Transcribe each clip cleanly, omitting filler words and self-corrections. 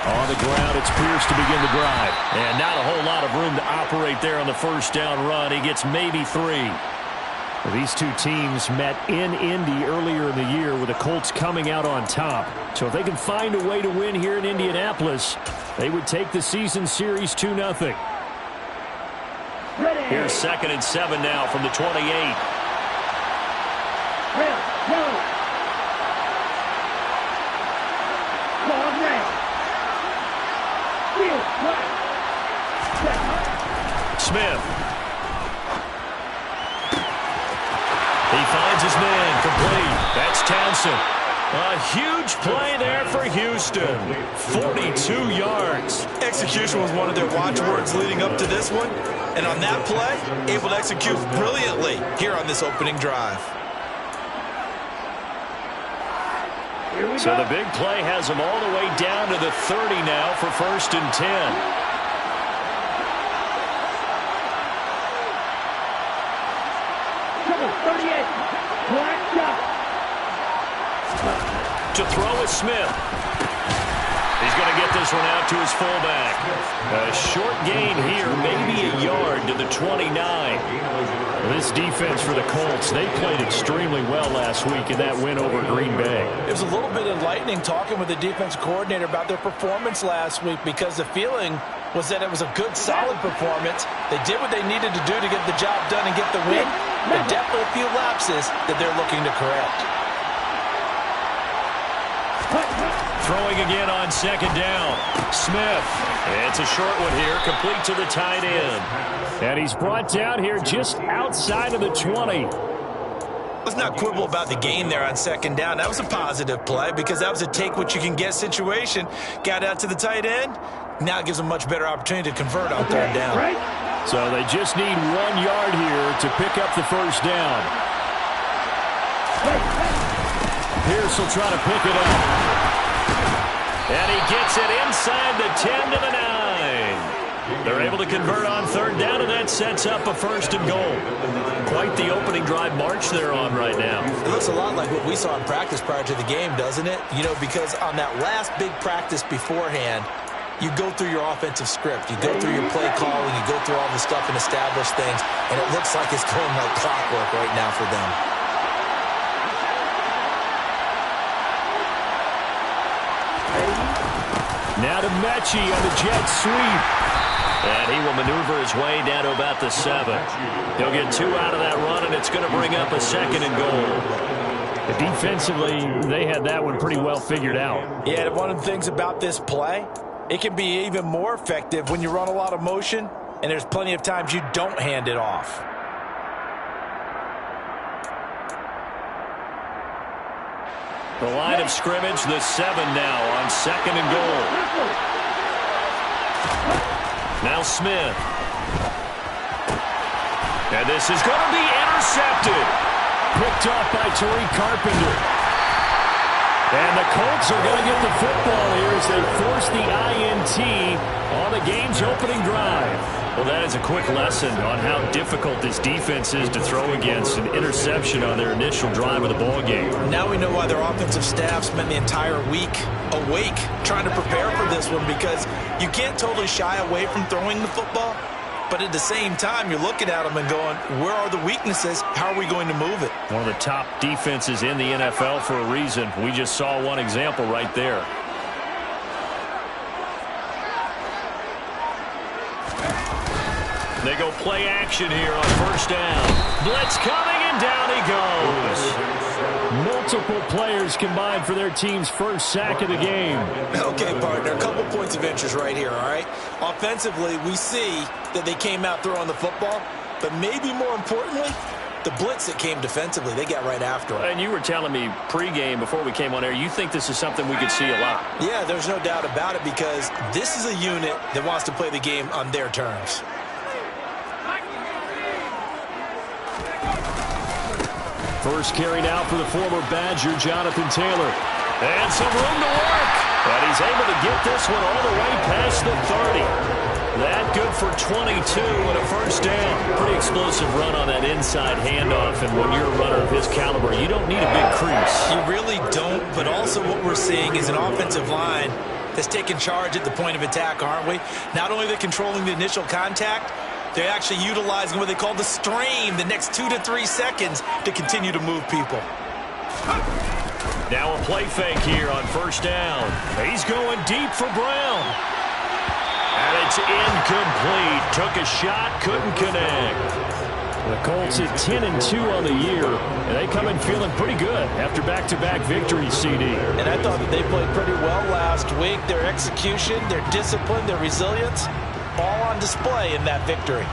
On the ground, it's Pierce to begin the drive. And not a whole lot of room to operate there on the first down run. He gets maybe 3. These two teams met in Indy earlier in the year with the Colts coming out on top. So if they can find a way to win here in Indianapolis, they would take the season series 2-0. Here's 2nd and 7 now from the 28. Smith. He finds his man, complete. That's Townsend. A huge play there for Houston. 42 yards. Execution was one of their watchwords leading up to this one. And on that play, able to execute brilliantly here on this opening drive. So the big play has them all the way down to the 30 now for 1st and 10. To throw is Smith. He's going to get this one out to his fullback. A short gain here, maybe a yard to the 29. This defense for the Colts, they played extremely well last week in that win over Green Bay. It was a little bit enlightening talking with the defensive coordinator about their performance last week, because the feeling was that it was a good, solid performance. They did what they needed to do to get the job done and get the win. But definitely a few lapses that they're looking to correct. Throwing again on 2nd down. Smith. It's a short one here, complete to the tight end. And he's brought down here just outside of the 20. Let's not quibble about the gain there on 2nd down. That was a positive play because that was a take-what-you-can-get situation. Got out to the tight end. Now it gives them a much better opportunity to convert on 3rd down. So they just need 1 yard here to pick up the first down. Pierce will try to pick it up. And he gets it inside the 10 to the 9. They're able to convert on 3rd down, and that sets up a 1st and goal. Quite the opening drive march they're on right now. It looks a lot like what we saw in practice prior to the game, doesn't it? You know, because on that last big practice beforehand, you go through your offensive script. You go through your play calling. You go through all the stuff and establish things. And it looks like it's going like clockwork right now for them. Now to Mechie on the jet sweep. And he will maneuver his way down to about the 7. He'll get 2 out of that run, and it's going to bring up a 2nd and goal. Defensively, they had that one pretty well figured out. Yeah, one of the things about this play, it can be even more effective when you run a lot of motion, and there's plenty of times you don't hand it off. The line of scrimmage, the 7 now on 2nd and goal. Now Smith. And this is going to be intercepted. Picked off by Tariq Carpenter. And the Colts are going to get the football here as they force the INT on the game's opening drive. Well, that is a quick lesson on how difficult this defense is to throw against an interception on their initial drive of the ball game. Now we know why their offensive staff spent the entire week awake trying to prepare for this one, because you can't totally shy away from throwing the football, but at the same time you're looking at them and going, where are the weaknesses? How are we going to move it? One of the top defenses in the NFL for a reason. We just saw one example right there. They go play action here on 1st down. Blitz coming, and down he goes. Multiple players combined for their team's first sack of the game. Okay, partner, a couple points of interest right here, all right? Offensively, we see that they came out throwing the football, but maybe more importantly, the blitz that came defensively, they got right after it. And you were telling me pregame before we came on air, you think this is something we could see a lot. Yeah, there's no doubt about it, because this is a unit that wants to play the game on their terms. First carry now for the former Badger, Jonathan Taylor. And some room to work. But he's able to get this one all the way past the 30. That good for 22 and a first down. Pretty explosive run on that inside handoff. And when you're a runner of his caliber, you don't need a big crease. You really don't, but also what we're seeing is an offensive line that's taking charge at the point of attack, aren't we? Not only are they controlling the initial contact, they're actually utilizing what they call the stream, the next 2 to 3 seconds, to continue to move people. Now a play fake here on first down. He's going deep for Brown. And it's incomplete. Took a shot, couldn't connect. The Colts at 10-2 on the year, and they come in feeling pretty good after back-to-back victories, CD. And I thought that they played pretty well last week. Their execution, their discipline, their resilience, all on display in that victory.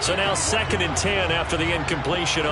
So now 2nd and 10 after the incompletion.